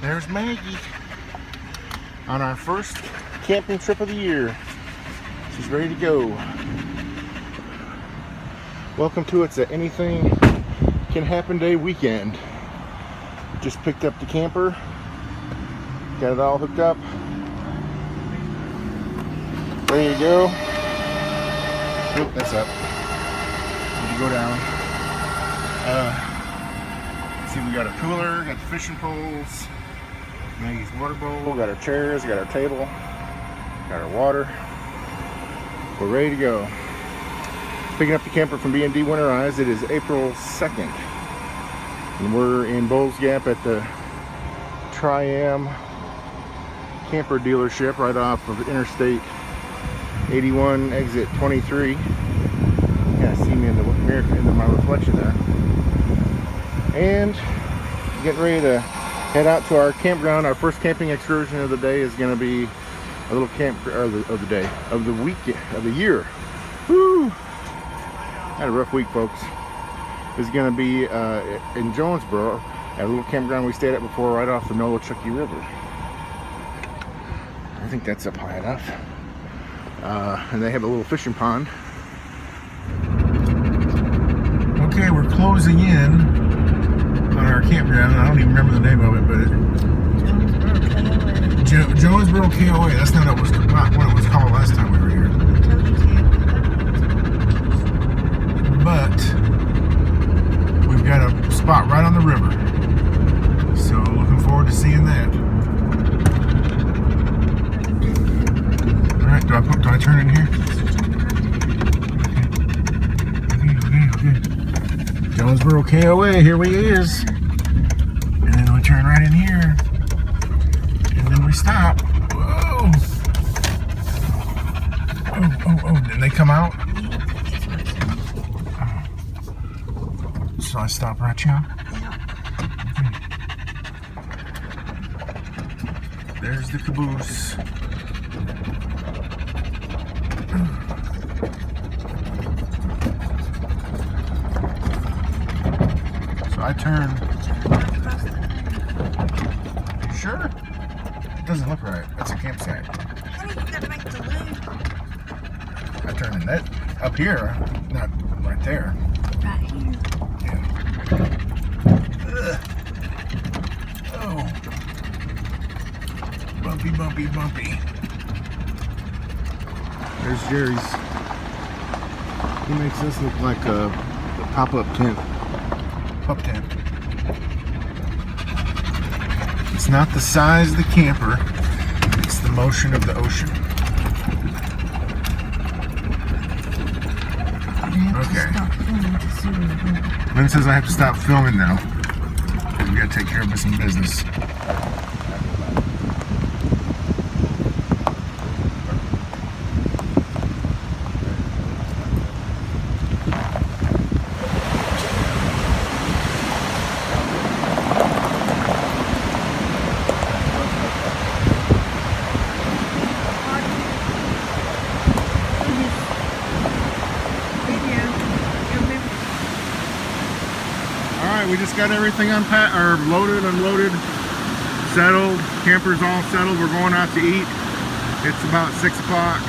There's Maggie on our first camping trip of the year. She's ready to go. Welcome to It's a Anything Can Happen Day weekend. Just picked up the camper, got it all hooked up, ready to go. Oh, that's up. Need to go down. See, we got a cooler, got the fishing poles, Maggie's water bowl, got our chairs, got our table, got our water. We're ready to go. Picking up the camper from B&D Winterized. It is April 2nd. And we're in Bowles Gap at the Tri-Am camper dealership right off of Interstate 81, exit 23. You kind of see me in the mirror, in my reflection there. And getting ready to head out to our campground. Our first camping excursion of the day is going to be a little camp, or of the week, of the year. Woo! Had a rough week, folks. Is going to be in Jonesborough at a little campground we stayed at before, right off the Nolichucky River. I think that's up high enough. And they have a little fishing pond. Okay, we're closing in on our campground. I don't even remember the name of it, but Jonesborough KOA. That's not what it was called last time we were here. But we've got a spot right on the river, so looking forward to seeing that. All right, do I turn in here? Okay. Jonesborough KOA, here we is. And then we turn right in here. And then we stop. Whoa! Oh, then they come out. So I stop right here. Okay. There's the caboose. So I turn. You sure? It doesn't look right. That's a campsite. Honey, you gotta make the loop. I turn in that up here, not right there. Right here. Oh, bumpy. There's Jerry's. He makes this look like a pop-up tent. Pup tent. It's not the size of the camper, it's the motion of the ocean. Okay. Lynn says I have to stop filming now. We gotta take care of some business. We just got everything unpacked, or loaded, unloaded, settled. Camper's all settled. We're going out to eat. It's about 6 o'clock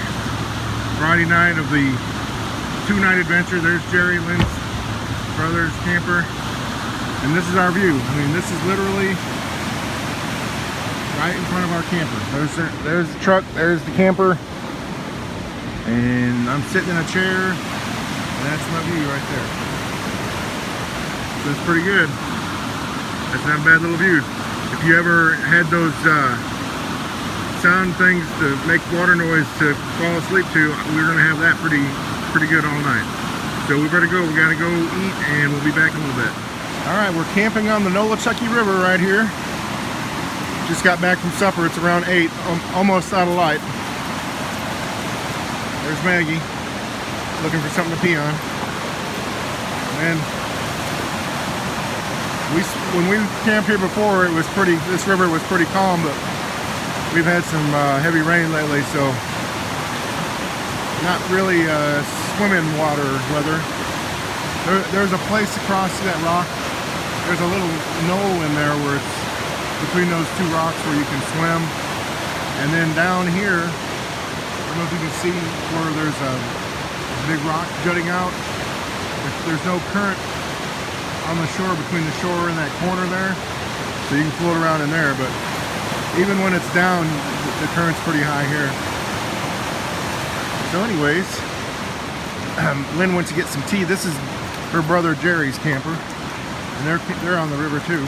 Friday night of the 2-night adventure. There's Jerry, Lynn's brother's camper, and this is our view. I mean, this is literally right in front of our camper. There's the truck, there's the camper, and I'm sitting in a chair, and that's my view right there. So it's pretty good. That's not a bad little view. If you ever had those sound things to make water noise to fall asleep to, we're gonna have that pretty good all night. So we better go. We gotta go eat, and we'll be back in a little bit. All right, we're camping on the Nolichucky River right here. Just got back from supper. It's around 8, almost out of light. There's Maggie, looking for something to pee on. And when we camped here before, this river was pretty calm, but we've had some heavy rain lately, so not really swimming water weather. There's a place across that rock. There's a little knoll in there where it's between those two rocks where you can swim. And then down here, I don't know if you can see where there's a big rock jutting out. There's no current on the shore between the shore and that corner there, so you can float around in there. But even when it's down, the current's pretty high here. So anyways, Lynn went to get some tea. This is her brother Jerry's camper, and they're on the river too.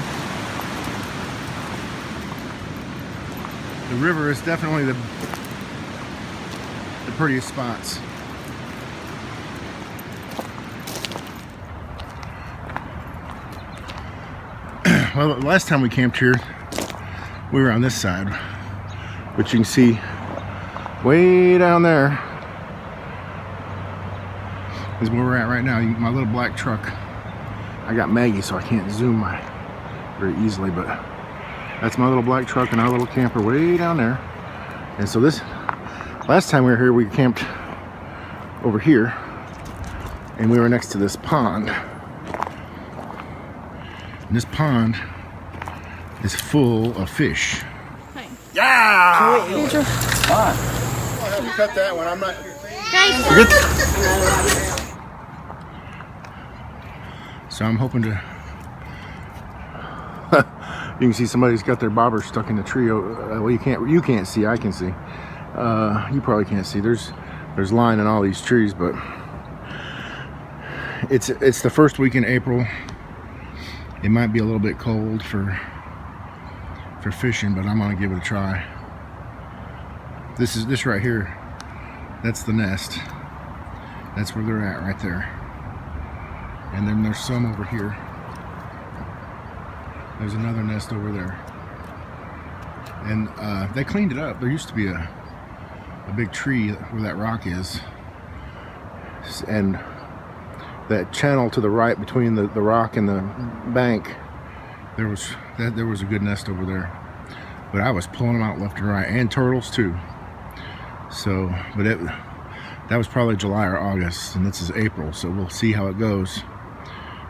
The river is definitely the prettiest spots. Well, the last time we camped here, we were on this side, which you can see way down there is where we're at right now. My little black truck. I got Maggie, so I can't zoom very easily, but that's my little black truck and our little camper way down there. And so this last time we were here, we camped over here, and we were next to this pond. And this pond is full of fish. Hey. Yeah! Come on. I'll help you cut that one. I'm not. So I'm hoping to. You can see somebody's got their bobber stuck in the tree. Well, you can't see. I can see. You probably can't see. There's line in all these trees, but it's the first week in April. It might be a little bit cold for fishing, but I'm gonna give it a try. This right here, that's the nest. That's where they're at right there. And then there's some over here. There's another nest over there. And they cleaned it up. There used to be a big tree where that rock is. And that channel to the right between the rock and the bank, there was a good nest over there. But I was pulling them out left and right, and turtles too. So, but that was probably July or August, and this is April, so we'll see how it goes.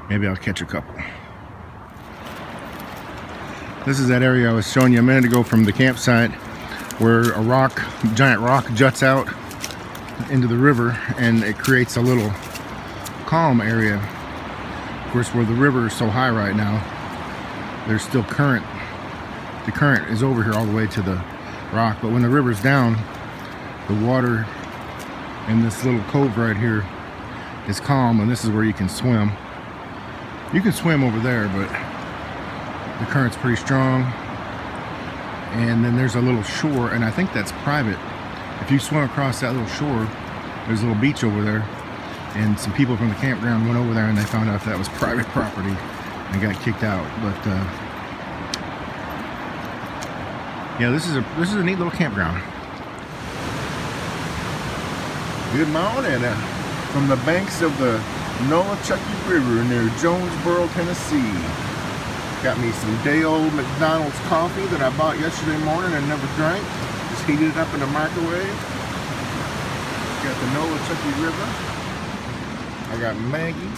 Maybe I'll catch a couple. This is that area I was showing you a minute ago from the campsite, where a giant rock juts out into the river, and it creates a little calm area. Of course, where the river is so high right now, there's still current. The current is over here all the way to the rock, but when the river's down, the water in this little cove right here is calm, and this is where you can swim. You can swim over there, but the current's pretty strong. And then there's a little shore, and I think that's private. If you swim across that little shore, there's a little beach over there, and some people from the campground went over there and they found out that was private property and got kicked out. But yeah, this is a neat little campground. Good morning from the banks of the Nolichucky River near Jonesborough, Tennessee. Got me some day-old McDonald's coffee that I bought yesterday morning and never drank. Just heated it up in the microwave. Got the Nolichucky River. I got Maggie.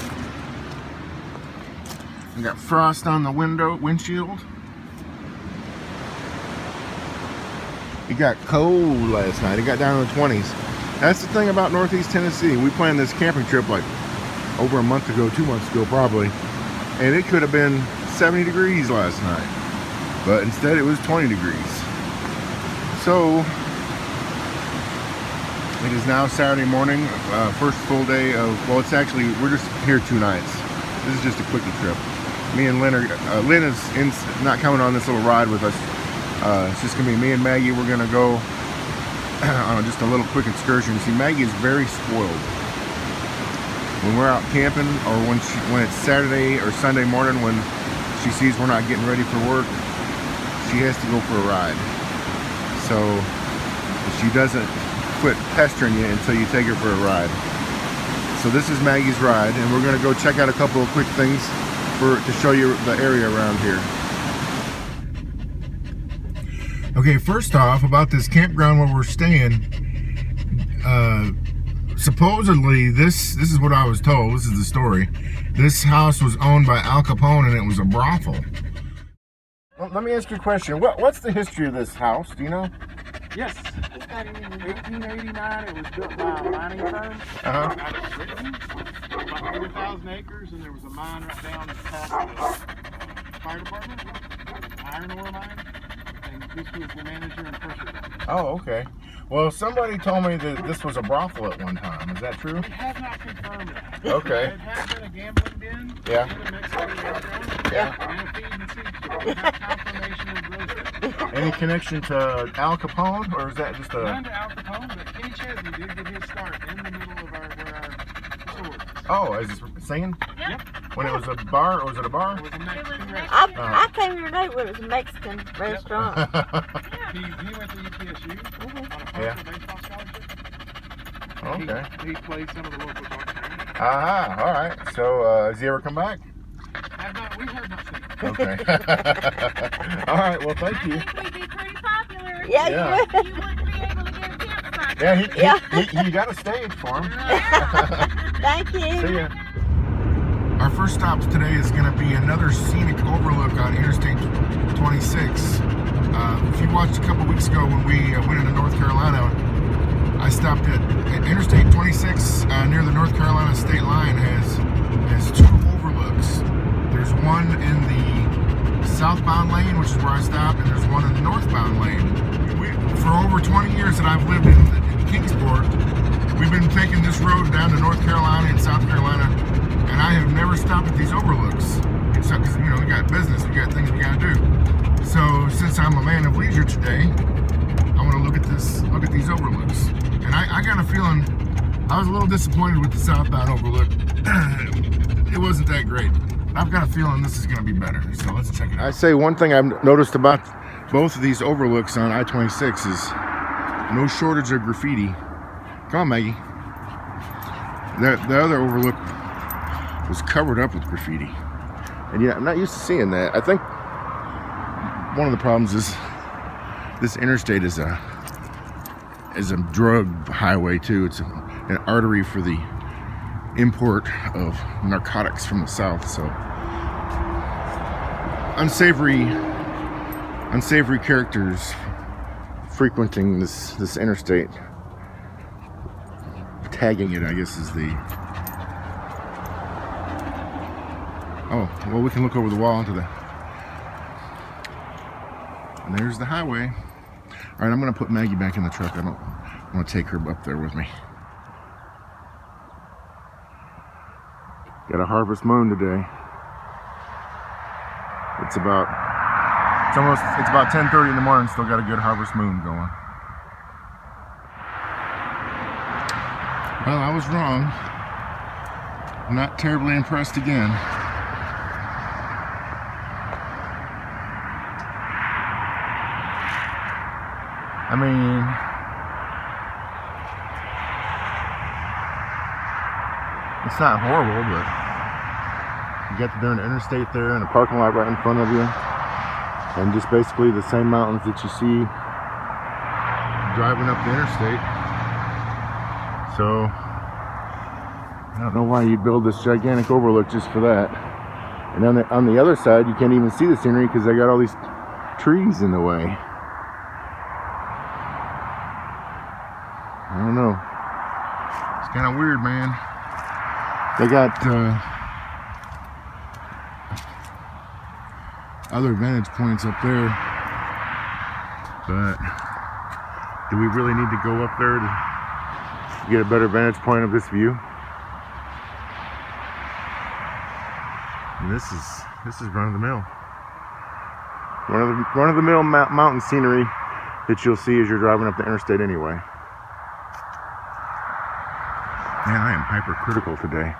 I got frost on the windshield. It got cold last night. It got down in the 20s. That's the thing about Northeast Tennessee. We planned this camping trip like over a month ago, 2 months ago probably. And it could have been 70 degrees last night. But instead it was 20 degrees. So, it is now Saturday morning, first full day of, well, it's actually, we're just here 2 nights. This is just a quickie trip. Me and Lynn Lynn is not coming on this little ride with us. It's just gonna be me and Maggie. We're gonna go on just a little quick excursion. See, Maggie is very spoiled. When we're out camping, or when it's Saturday or Sunday morning, when she sees we're not getting ready for work, she has to go for a ride. So she doesn't quit pestering you until you take her for a ride. So this is Maggie's ride, and we're gonna go check out a couple of quick things to show you the area around here. Okay, first off, about this campground where we're staying, supposedly this is what I was told. This is the story. This house was owned by Al Capone, and it was a brothel. let me ask you a question. What's the history of this house? Do you know? Yes. 1889, it was built by a mining firm out of Britain, about 4,000 acres, and there was a mine right down past the fire department, iron ore mine, and this was the manager and purchaser. Oh, okay. Well, somebody told me that this was a brothel at one time. Is that true? We have not confirmed that. Okay. It has been a gambling den, Yeah. and a Mexican restaurant, Yeah. and a feed and seed store. We have confirmation of grocery. Any connection to Al Capone, or is that just a... None to Al Capone, but Kenny Chesney did get his start in the middle of where our store is. Oh, is this singing? Yep. When it was a bar, or was it a bar? It was a Mexican restaurant. I came here today when it was a Mexican restaurant. He went to UTSU on a Yeah. baseball scholarship. Okay. He played some of the local ball games. Aha, all right. So, has he ever come back? We have not seen him. Okay. All right, well, thank you. I think we'd be pretty popular. Yeah. You wouldn't be able to get a campsite. Yeah, he got a stage for him. Thank you. See ya. Our first stop today is going to be another scenic overlook on Interstate 26. If you watched a couple weeks ago when we went into North Carolina, I stopped at Interstate 26 near the North Carolina state line has two overlooks. There's one in the southbound lane, which is where I stopped, and there's one in the northbound lane. For over 20 years that I've lived in Kingsport, we've been taking this road down to North Carolina and South Carolina, and I have never stopped at these overlooks. Except because, you know, we got business, we got things we got to do. So since I'm a man of leisure today, I want to look at these overlooks. And I got a feeling, I was a little disappointed with the Southbound Overlook. It wasn't that great. I've got a feeling this is going to be better, so let's check it out. I say one thing I've noticed about both of these overlooks on I-26 is no shortage of graffiti. Come on, Maggie. The other overlook was covered up with graffiti. And yeah, I'm not used to seeing that. I think one of the problems is this interstate is a drug highway too. It's an artery for the import of narcotics from the south, so unsavory characters frequenting this interstate, tagging it, I guess, is the... Oh, well, we can look over the wall into the... And there's the highway. All right, I'm gonna put Maggie back in the truck. I don't want to take her up there with me. Got a harvest moon today. It's about 10:30 in the morning. Still got a good harvest moon going. Well, I was wrong. I'm not terribly impressed again. I mean, it's not horrible, but you got the darn interstate there and a parking lot right in front of you, and just basically the same mountains that you see driving up the interstate. So I don't know why you'd build this gigantic overlook just for that. And on the other side, you can't even see the scenery because they got all these trees in the way. I don't know. It's kind of weird, man. They got other vantage points up there, but do we really need to go up there to get a better vantage point of this view? And this is run of the mill. Run of the mill mountain scenery that you'll see as you're driving up the interstate anyway. Man, I am hypercritical today.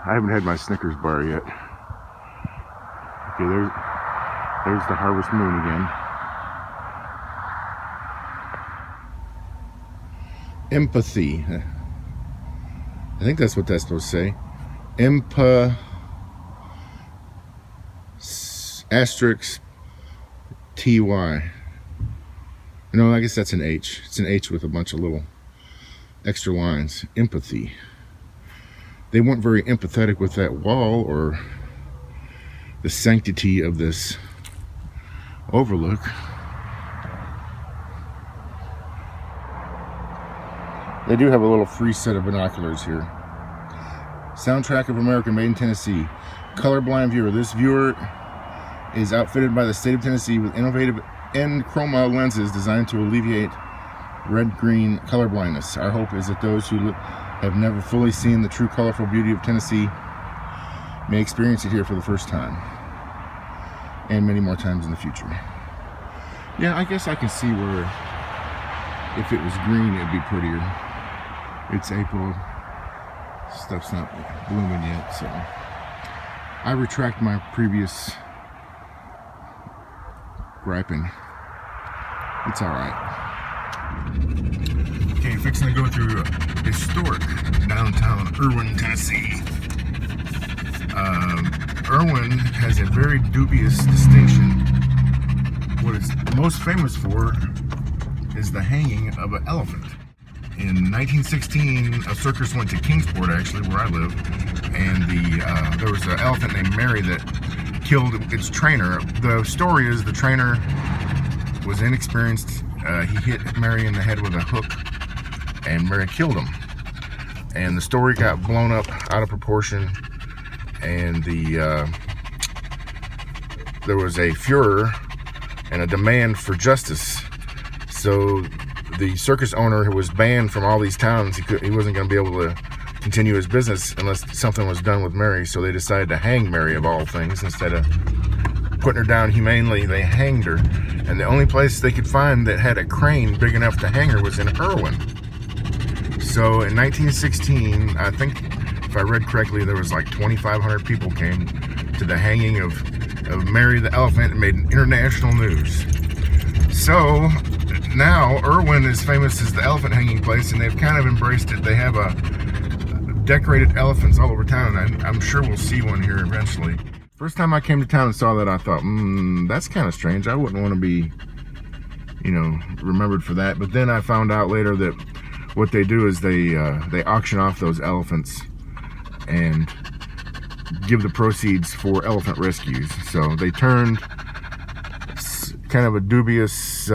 I haven't had my Snickers bar yet. Okay, there's the harvest moon again. Empathy. I think that's what that's supposed to say. Asterisk TY. No, I guess that's an H. It's an H with a bunch of little extra lines. Empathy. They weren't very empathetic with that wall or the sanctity of this Overlook. They do have a little free set of binoculars here. Soundtrack of America, made in Tennessee. Colorblind viewer. This viewer is outfitted by the state of Tennessee with innovative N-chroma lenses designed to alleviate red-green color blindness. Our hope is that those who have never fully seen the true colorful beauty of Tennessee may experience it here for the first time, and many more times in the future. Yeah, I guess I can see where if it was green it'd be prettier. It's April, stuff's not blooming yet, so I retract my previous griping. It's alright. Okay, fixing to go through historic downtown Irwin, Tennessee. Irwin has a very dubious distinction. What it's most famous for is the hanging of an elephant. In 1916, a circus went to Kingsport, actually, where I live, and there was an elephant named Mary that killed its trainer. The story is the trainer was inexperienced. He hit Mary in the head with a hook, and Mary killed him. And the story got blown up out of proportion, and there was a furor and a demand for justice. So the circus owner who was banned from all these towns, he wasn't going to be able to continue his business unless something was done with Mary. So they decided to hang Mary, of all things. Instead of putting her down humanely, they hanged her. And the only place they could find that had a crane big enough to hang her was in Irwin. So in 1916, I think, if I read correctly, there was like 2,500 people came to the hanging of Mary the elephant and made international news. So now Irwin is famous as the elephant hanging place, and they've kind of embraced it. They have decorated elephants all over town, and I'm sure we'll see one here eventually. First time I came to town and saw that, I thought, that's kind of strange. I wouldn't want to be, remembered for that. But then I found out later that what they do is they auction off those elephants and give the proceeds for elephant rescues. So they turned kind of a dubious,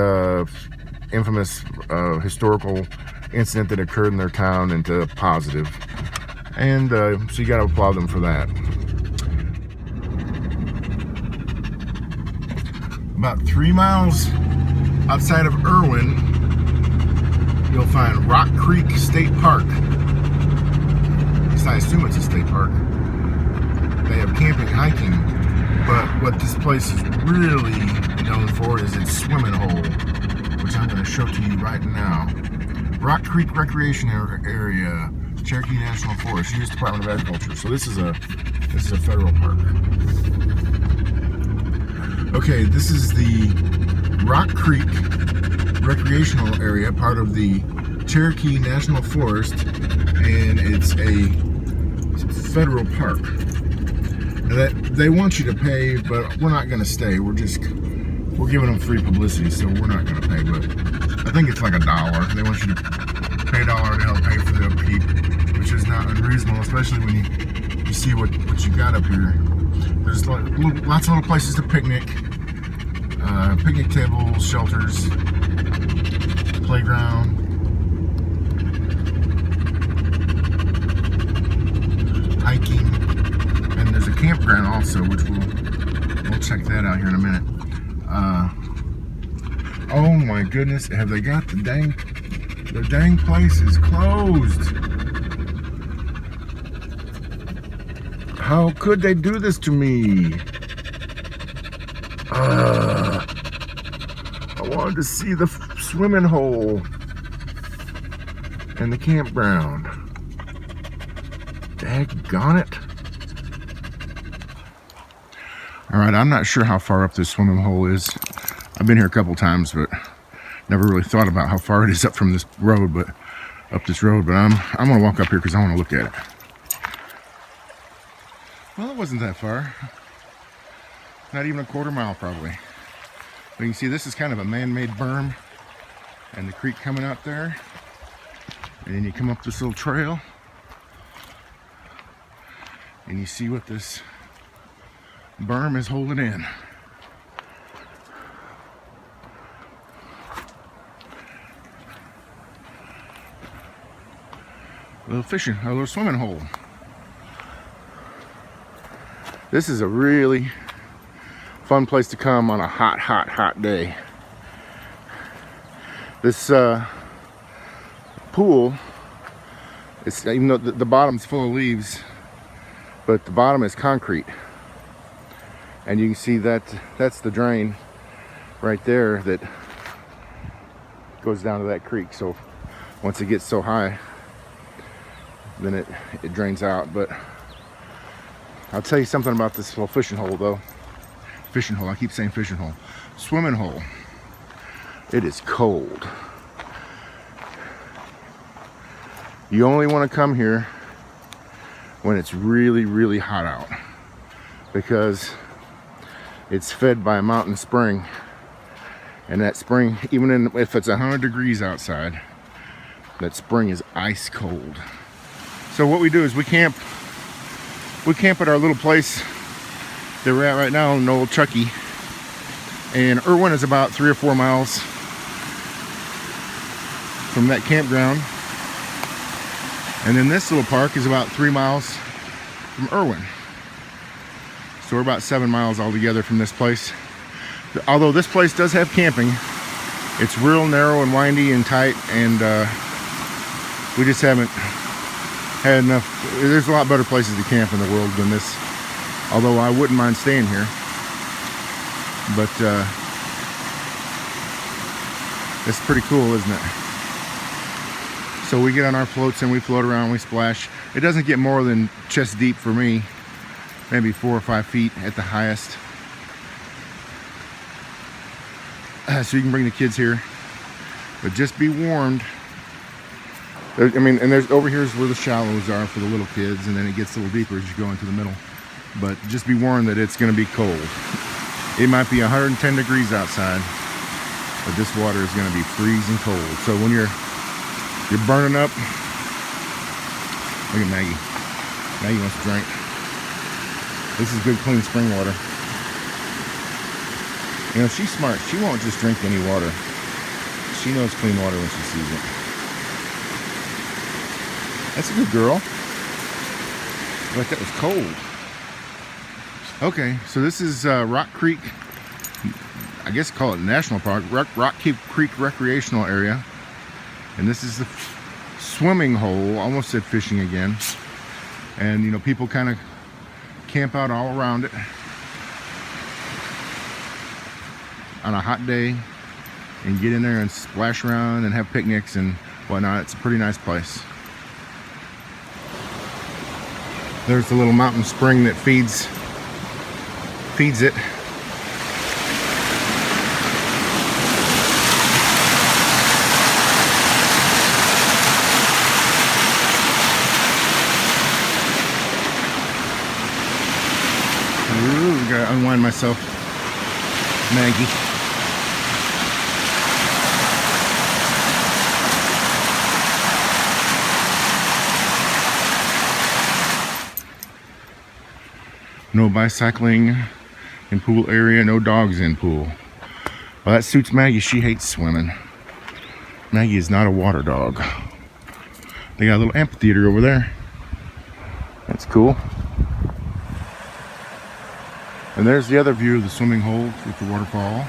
infamous historical incident that occurred in their town into positive. And so you got to applaud them for that. About 3 miles outside of Irwin, you'll find Rock Creek State Park. At least I assume it's a state park. They have camping, hiking, but what this place is really known for is its swimming hole, which I'm going to show to you right now. Rock Creek Recreation Area, Cherokee National Forest, U.S. Department of Agriculture. So this is a federal park. Okay, this is the Rock Creek Recreational Area, part of the Cherokee National Forest, and it's a federal park. They want you to pay, but we're not going to stay. We're giving them free publicity, so we're not going to pay. But I think it's like $1. They want you to pay $1 to help pay for the upkeep, which is not unreasonable, especially when you see what you got up here. There's lots of little places to picnic, picnic tables, shelters, playground. Hiking, and there's a campground also, which we'll check that out here in a minute. Oh my goodness, have they got the dang place is closed. How could they do this to me? I wanted to see the swimming hole and the campground. Daggone it. Alright, I'm not sure how far up this swimming hole is. I've been here a couple times, but never really thought about how far it is up from this road, but I'm gonna walk up here because I want to look at it. Well, it wasn't that far. Not even a quarter mile, probably. But you can see this is kind of a man-made berm, and the creek coming out there, and then you come up this little trail, and you see what this berm is holding in. A little swimming hole. This is a really fun place to come on a hot day. This pool, it's, even though the bottom's full of leaves, but the bottom is concrete. And you can see that that's the drain right there that goes down to that creek. So once it gets so high, then it drains out. But I'll tell you something about this little fishing hole though. Fishing hole, I keep saying fishing hole. Swimming hole. It is cold. You only want to come here when it's really hot out, because it's fed by a mountain spring, and that spring, even if it's 100 degrees outside, that spring is ice cold. So what we do is we camp at our little place that we're at right now in Nolichucky, and Irwin is about 3 or 4 miles from that campground, and then this little park is about 3 miles from Irwin. So we're about 7 miles altogether from this place. Although this place does have camping, it's real narrow and windy and tight, and we just haven't had enough. There's a lot better places to camp in the world than this, although I wouldn't mind staying here. But it's pretty cool, isn't it? So we get on our floats and we float around, we splash. It doesn't get more than chest deep for me, maybe 4 or 5 feet at the highest. So you can bring the kids here, but just be warned. I mean, and there's over here is where the shallows are for the little kids, and then it gets a little deeper as you go into the middle. But just be warned that it's going to be cold. It might be 110 degrees outside, but this water is going to be freezing cold. So when you're burning up, look at Maggie. Maggie wants to drink. This is good, clean spring water. You know, she's smart. She won't just drink any water. She knows clean water when she sees it. That's a good girl. But that was cold. Okay, so this is Rock Creek. I guess call it National Park. Rock Creek Recreational Area. And this is the swimming hole. Almost said fishing again. And you know, people kind of camp out all around it on a hot day and get in there and splash around and have picnics and whatnot. It's a pretty nice place. There's the little mountain spring that feeds it. Ooh, gotta unwind myself, Maggie. No bicycling in pool area, no dogs in pool. Well, that suits Maggie. She hates swimming. Maggie is not a water dog. They got a little amphitheater over there. That's cool. And there's the other view of the swimming hole with the waterfall.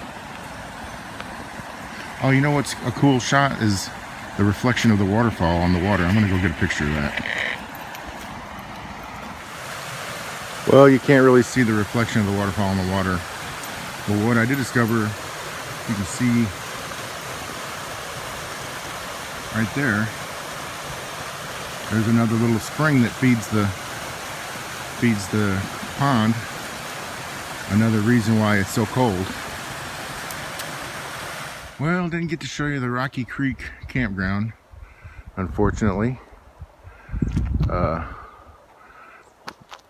Oh, you know what's a cool shot is the reflection of the waterfall on the water. I'm gonna go get a picture of that. Well, you can't really see the reflection of the waterfall on the water. But what I did discover, you can see right there, there's another little spring that feeds the pond. Another reason why it's so cold. Well, didn't get to show you the Rocky Creek campground, unfortunately.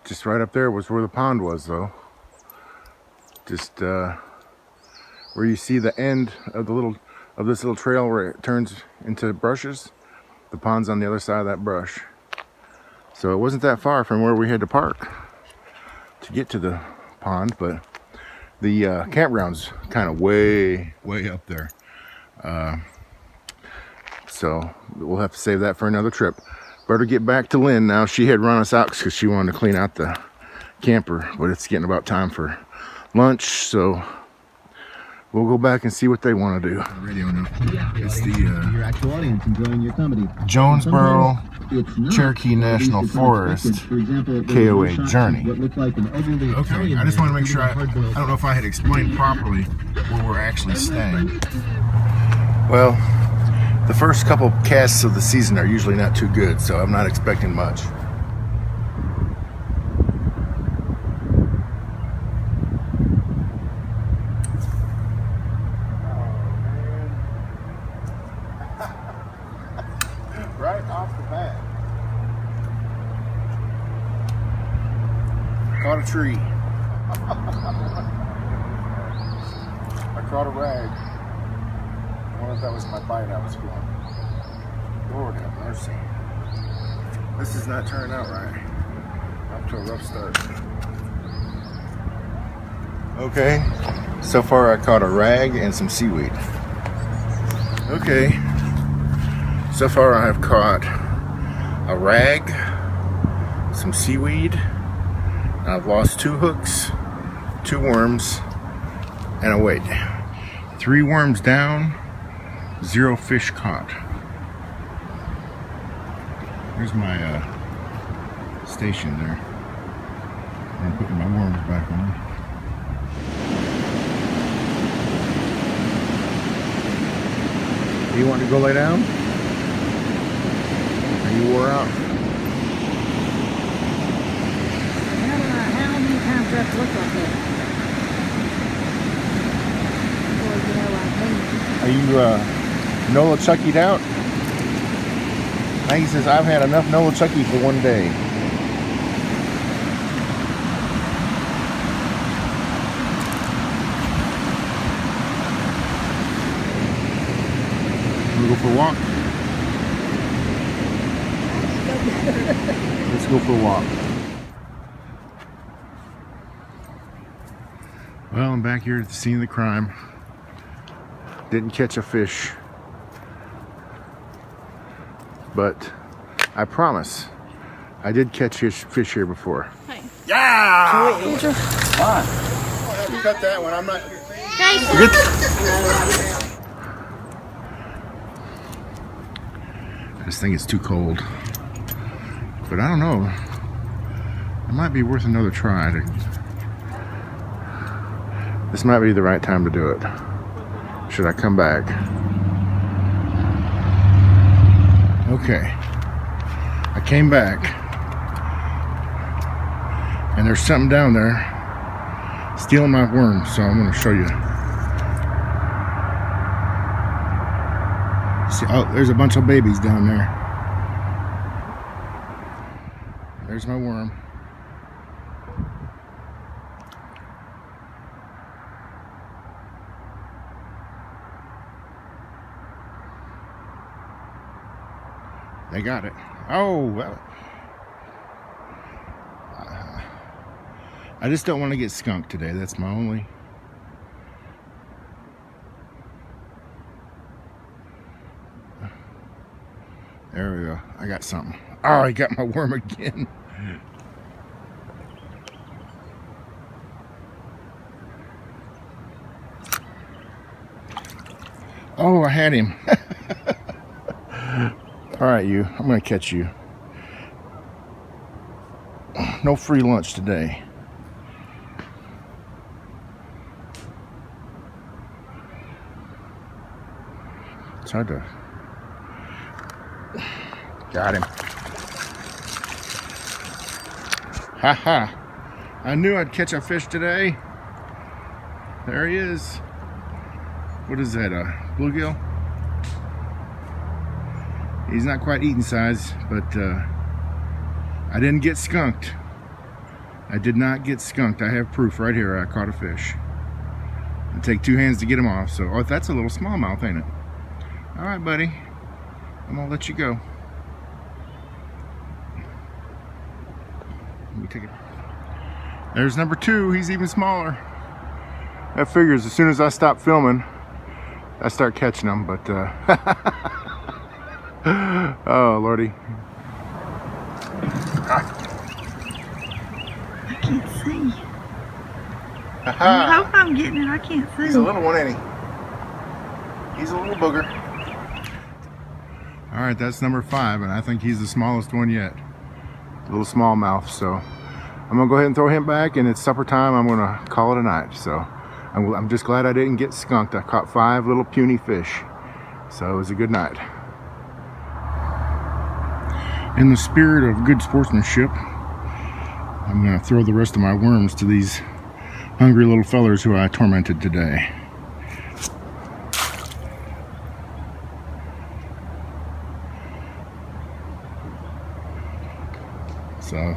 Just right up there was where the pond was, though. Just where you see the end of this little trail where it turns into brushes. The pond's on the other side of that brush. So it wasn't that far from where we had to park to get to the pond, but the campground's kind of way up there. So we'll have to save that for another trip. Better get back to Lynn now. She had run us out because she wanted to clean out the camper, but it's getting about time for lunch, so we'll go back and see what they want to do. Radio now. It's the your actual audience enjoying your comedy. Jonesborough Cherokee National Forest KOA journey. Okay, I just want to make sure I don't know if I had explained properly where we're actually staying. Well, the first couple casts of the season are usually not too good, so I'm not expecting much. Right off the bat, caught a tree. I caught a rag. I wonder if that was my bite I was feeling. Lord have mercy. This is not turning out right. Up to a rough start. Okay, so far I caught a rag and some seaweed. Okay. So far I have caught a rag, some seaweed, I've lost 2 hooks, 2 worms, and a weight. 3 worms down, 0 fish caught. Here's my station there. I'm putting my worms back on. You want to go lay down? You wore out. How many times do I have to look like that? Before you know I'm Are you Nolichucky'd out? Maggie says, I've had enough Nolichucky for one day. Wanna go for a walk? Let's go for a walk. Well, I'm back here at the scene of the crime. Didn't catch a fish. But I promise, I did catch fish here before. Hey. Yeah! Why? I'll have to cut that one. I'm not... I just think it's too cold. But I don't know. It might be worth another try. This might be the right time to do it. Should I come back? Okay. I came back. And there's something down there stealing my worms, so I'm going to show you. See, oh, there's a bunch of babies down there. There's my worm. They got it. Oh, well. I just don't want to get skunked today. That's my only... There we go. I got something. Oh, I got my worm again. Oh, I had him. All right, you. I'm going to catch you. No free lunch today. It's hard to... Got him. Ha ha. I knew I'd catch a fish today. There he is. What is that, a bluegill? He's not quite eating size, but I didn't get skunked. I did not get skunked. I have proof right here. I caught a fish. It'll take 2 hands to get him off. So, oh, that's a little smallmouth, ain't it? All right, buddy. I'm gonna let you go. Let me take it. There's number 2. He's even smaller. That figures. As soon as I stop filming, I start catching them. But oh lordy. I can't see. I Haha. hope I'm getting it. I can't see. He's a little one, ain't he? He's a little booger. All right, that's number 5, and I think he's the smallest one yet. A little smallmouth. So I'm gonna go ahead and throw him back, and it's supper time. I'm gonna call it a night. So I'm just glad I didn't get skunked. I caught 5 little puny fish, so it was a good night. In the spirit of good sportsmanship, I'm gonna throw the rest of my worms to these hungry little fellers who I tormented today. So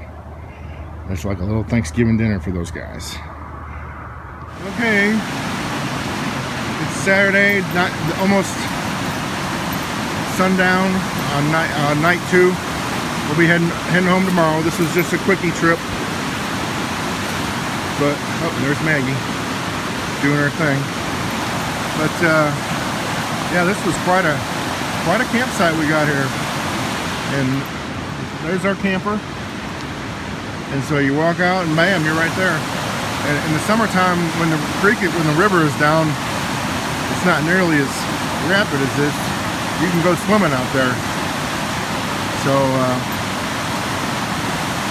that's like a little Thanksgiving dinner for those guys. Okay, it's Saturday, almost sundown on night 2. We'll be heading home tomorrow. This was just a quickie trip, but oh, there's Maggie doing her thing. But yeah, this was quite a campsite we got here, and there's our camper. And so you walk out and bam, you're right there. And in the summertime, when the river is down, it's not nearly as rapid as this. You can go swimming out there. So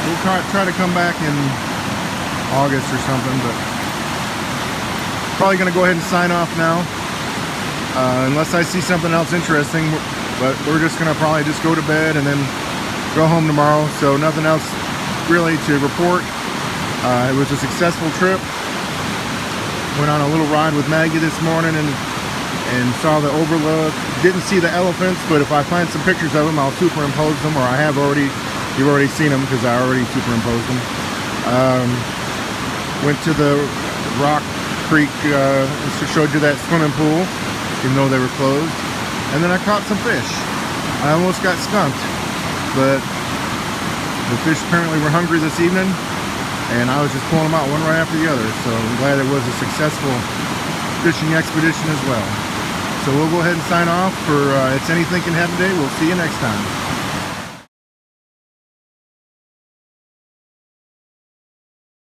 we'll try to come back in August or something, but probably gonna go ahead and sign off now, unless I see something else interesting. But we're just gonna probably just go to bed and then go home tomorrow. So nothing else really to report. It was a successful trip. Went on a little ride with Maggie this morning and saw the overlook. Didn't see the elephants, but if I find some pictures of them, I'll superimpose them, or I have already. You've already seen them because I already superimposed them. Went to the Rock Creek, showed you that swimming pool, even though they were closed. And then I caught some fish. I almost got skunked, but the fish apparently were hungry this evening, and I was just pulling them out one right after the other. So I'm glad it was a successful fishing expedition as well. So we'll go ahead and sign off for It's Anything Can Happen Day. We'll see you next time.